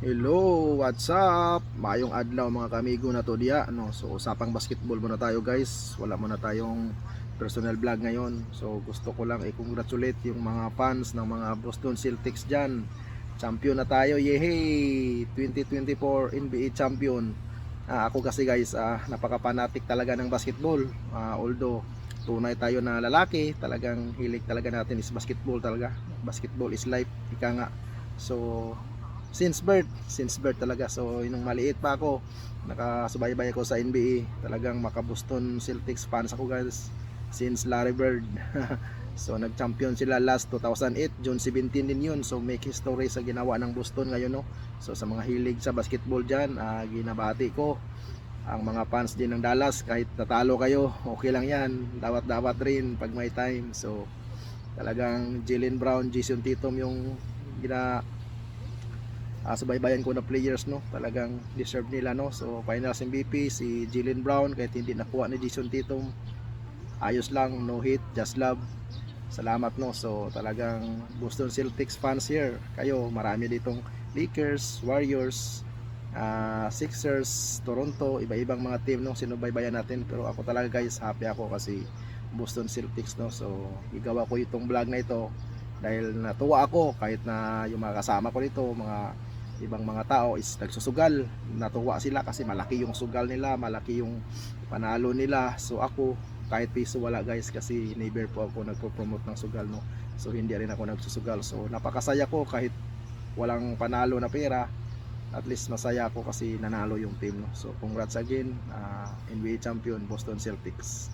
Hello, what's up? Mayong adlaw mga kamigo na to diya, no? So usapang basketball muna tayo guys. Wala muna tayong personal vlog ngayon. So gusto ko lang i-congratulate yung mga fans ng mga Boston Celtics dyan. Champion na tayo, yehey! 2024 NBA champion. Ako kasi guys, napaka-fanatic talaga ng basketball. Although tunay tayo na lalaki, talagang hilig talaga natin is basketball talaga. Basketball is life, ika nga. So since birth talaga. So nung maliit pa ako, nakasubaybay ako sa NBA. Talagang maka Boston Celtics fans ako guys since Larry Bird. So nag-champion sila last 2008, June 17 din yun. So make history sa ginawa ng Boston ngayon, no. So sa mga hilig sa basketball diyan, ginabati ko ang mga fans din ng Dallas. Kahit natalo kayo, okay lang yan. Dawat-dawat rin pag may time. So talagang Jaylen Brown, Jason Tatum yung subaybayan ko na players, no. Talagang deserve nila, no. So finals MVP si Jaylen Brown, kahit hindi nakuha ni Jason Tatum, ayos lang, no hit, just love. Salamat, no. So talagang Boston Celtics fans here, kayo marami ditong Lakers, Warriors, Sixers, Toronto, iba-ibang mga team, no, sinubaybayan natin. Pero ako talaga guys, happy ako kasi Boston Celtics, no. So igawa ko itong vlog na ito dahil natuwa ako kahit na yung mga kasama ko dito, mga ibang mga tao is nagsusugal. Natuwa sila kasi malaki yung sugal nila, malaki yung panalo nila. So ako kahit piso wala guys, kasi never po ako nagpo-promote ng sugal, no. So hindi rin ako nagsusugal. So napakasaya ko kahit walang panalo na pera, at least masaya ako kasi nanalo yung team, no. So congrats again, NBA champion Boston Celtics.